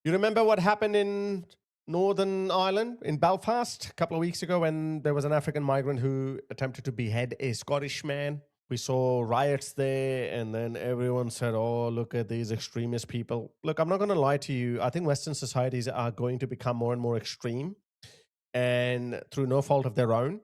You remember what happened in Northern Ireland, in Belfast, a couple of weeks ago when there was an African migrant who attempted to behead a Scottish man? We saw riots there, and then everyone said, oh, look at these extremist people. Look, I'm not going to lie to you. I think Western societies are going to become more and more extreme, and through no fault of their own.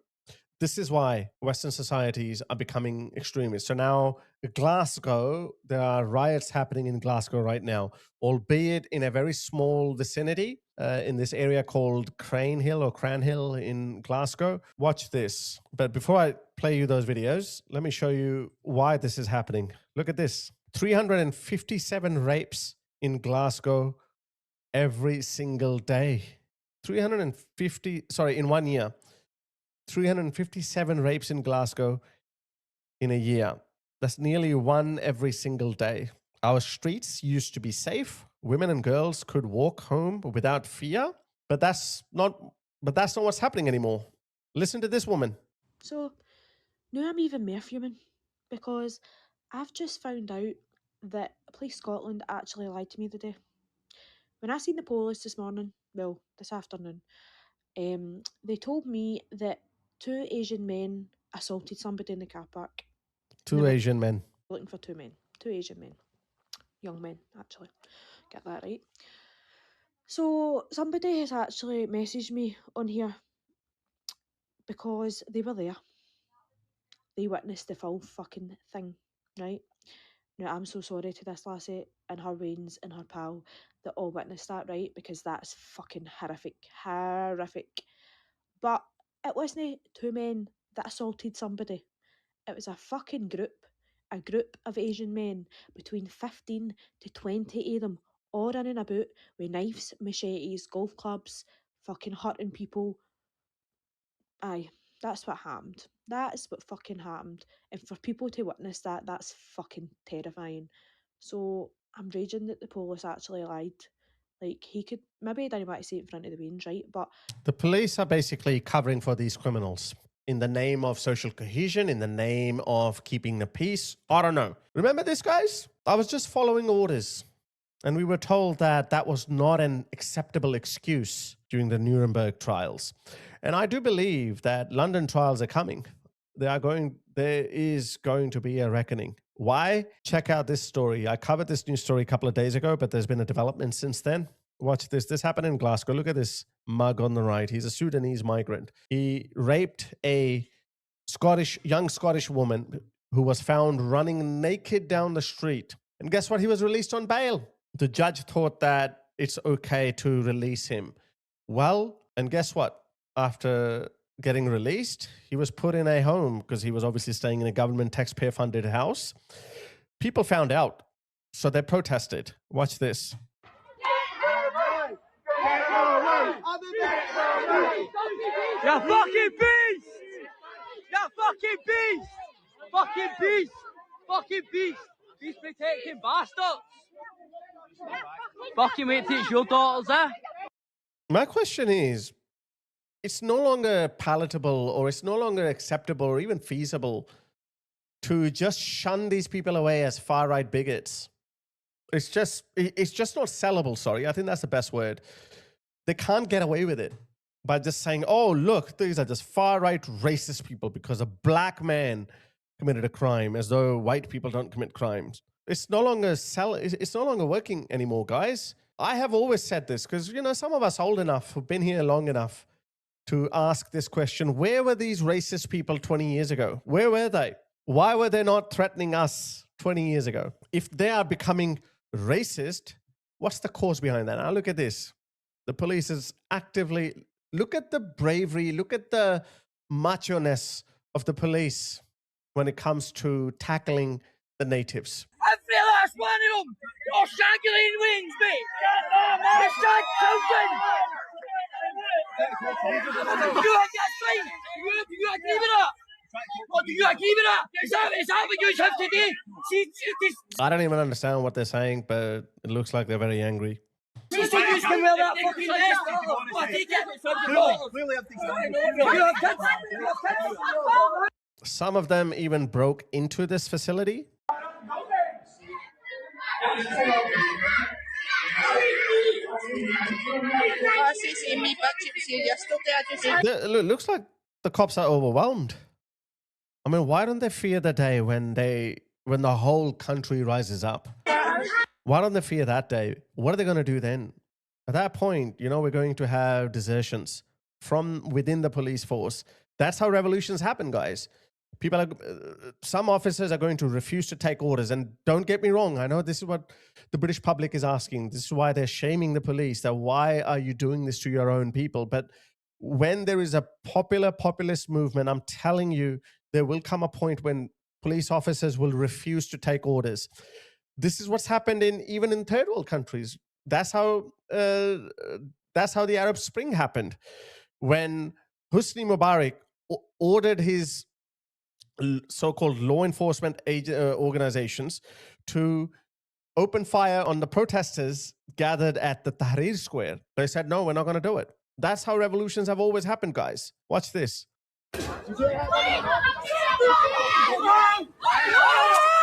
This is why Western societies are becoming extremist. So now Glasgow, there are riots happening in Glasgow right now, albeit in a very small vicinity in this area called Crane Hill or Cran Hill in Glasgow. Watch this. But before I play you those videos, let me show you why this is happening. Look at this. 357 rapes in Glasgow every single day. 350, sorry, in 1 year. 357 rapes in Glasgow in a year. That's nearly one every single day. Our streets used to be safe. Women and girls could walk home without fear, but that's not what's happening anymore. Listen to this woman. So now I'm even more fuming because I've just found out that Police Scotland actually lied to me today. When I seen the police this morning, well, this afternoon, they told me that 2 Asian men assaulted somebody in the car park. Two Asian men. Looking for 2 men. 2 Asian men. Young men, actually. Get that right. So somebody has actually messaged me on here because they were there. They witnessed the full fucking thing, right? Now, I'm so sorry to this lassie and her wains and her pal that all witnessed that, right? Because that's fucking horrific. Horrific. But it wasn't 2 men that assaulted somebody. It was a fucking group. A group of Asian men, between 15 to 20 of them, all running about with knives, machetes, golf clubs, fucking hurting people. Aye, that's what happened. That's what fucking happened. And for people to witness that, that's fucking terrifying. So I'm raging that the police actually lied. Like, he could, maybe he didn't want to say it in front of the Wains, right? But the police are basically covering for these criminals in the name of social cohesion, in the name of keeping the peace. I don't know. Remember this, guys? I was just following orders. And we were told that that was not an acceptable excuse during the Nuremberg trials. And I do believe that London trials are coming. There is going to be a reckoning. Why? Check out this story. I covered this news story a couple of days ago, but there's been a development since then. Watch this. This happened in Glasgow. Look at this mug on the right. He's a Sudanese migrant. He raped a young Scottish woman who was found running naked down the street. And guess what? He was released on bail. The judge thought that it's okay to release him. Well, and guess what? After getting released, he was put in a home because he was obviously staying in a government taxpayer-funded house. People found out, so they protested. Watch this. You're fucking beast! You're fucking beast! Fucking beast! Fucking beast! Beast protecting bastards! Fucking wait till it's your daughters, eh? My question is, it's no longer palatable or it's no longer acceptable or even feasible to just shun these people away as far-right bigots. It's just not sellable, sorry. I think that's the best word. They can't get away with it by just saying, oh, look, these are just far-right racist people because a black man committed a crime, as though white people don't commit crimes. It's no longer working anymore, guys. I have always said this because, you know, some of us old enough who've been here long enough to ask this question. Where were these racist people 20 years ago? Where were they? Why were they not threatening us 20 years ago? If they are becoming racist, what's the cause behind that? Now look at this. The police is actively, look at the bravery, look at the macho-ness of the police when it comes to tackling the natives. Every last one of them! You're shaggy wings, mate! You're shag children! You that's fine! You agree with that? What do you agree with that? Is that what you have today? See, I don't even understand what they're saying, but it looks like they're very angry. you think you can wear that fucking vest? But they get it from the bottom. You have kids. Some of them even broke into this facility. Looks like the cops are overwhelmed. I mean, why don't they fear the day when the whole country rises up? Why don't they fear that day? What are they going to do then? At that point, we're going to have desertions from within the police force. That's how revolutions happen, guys. Some officers are going to refuse to take orders. And don't get me wrong, I know this is what the British public is asking. This is why they're shaming the police. That why are you doing this to your own people? But when there is a populist movement, I'm telling you, there will come a point when police officers will refuse to take orders. This is what's happened even in third world countries. That's how the Arab Spring happened, when Hosni Mubarak ordered his so-called law enforcement organizations to open fire on the protesters gathered at the Tahrir Square. They said, no, we're not going to do it. That's how revolutions have always happened, guys. Watch this.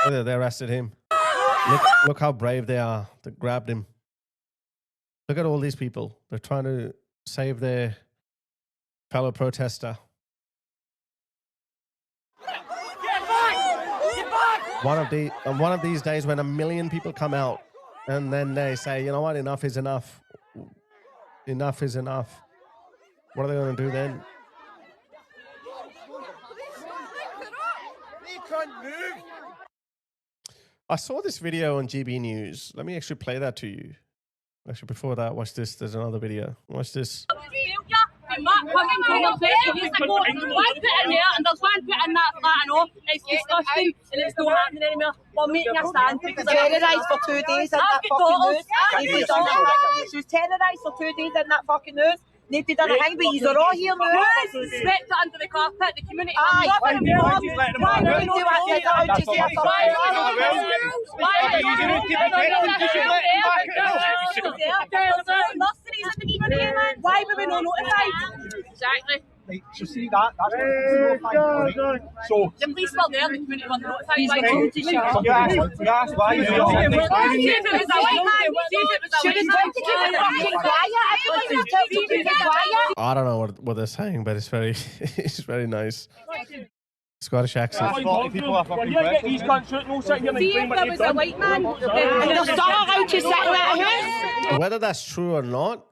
Oh, they arrested him. Look how brave they are. They grabbed him. Look at all these people. They're trying to save their fellow protester. One of these days when 1 million people come out and then they say, you know what, enough is enough. Enough is enough. What are they going to do then? I saw this video on GB News. Let me actually play that to you. Actually, before that, watch this. There's another video. Watch this. Mark coming to your place years ago. One put in there and there's one put in that flat, I know. It's disgusting and it's not happening anymore. We're making a stand. She was terrorised for 2 days in that fucking news. She was terrorised for 2 days in that fucking news. Nobody done a thing, but you're all here now. Swept it under the carpet, the community. Aye. Why Why don't you do why were we not notified? Exactly. Right, so see that, that's what the so the police were there, the community were notified. He's told to shut up. you asked why you See if it was a white man. See if it was a She was told to keep it fucking quiet. Everybody was told to keep it quiet. I don't know what they're saying, but it's very nice. Scottish accent. people are fucking See if there was a white man. And they're still allowed to sit in that house. Whether that's true or not,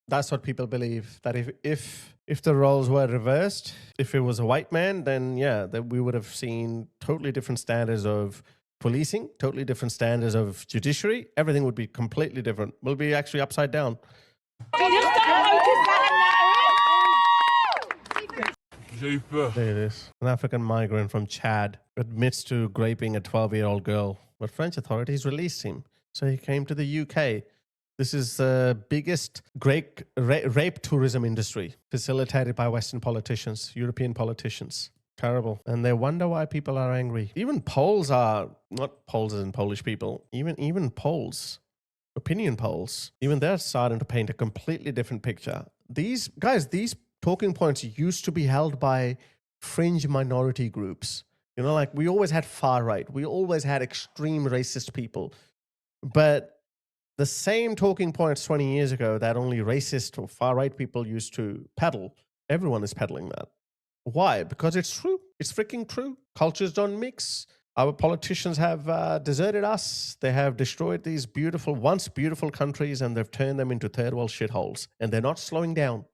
that's what people believe. That if the roles were reversed, if it was a white man, then yeah, that we would have seen totally different standards of policing, totally different standards of judiciary. Everything would be completely different. We'll be actually upside down. There it is. An African migrant from Chad admits to raping a 12-year-old girl, but French authorities released him. So he came to the UK. This is the biggest rape tourism industry, facilitated by Western politicians, European politicians. Terrible. And they wonder why people are angry. Even polls are, not polls as in Polish people, even polls, opinion polls, even they're starting to paint a completely different picture. These talking points used to be held by fringe minority groups. You know, like we always had far right. We always had extreme racist people. But the same talking points 20 years ago that only racist or far right people used to peddle, everyone is peddling that. Why? Because it's true. It's freaking true. Cultures don't mix. Our politicians have deserted us. They have destroyed these once beautiful countries, and they've turned them into third world shitholes. And they're not slowing down.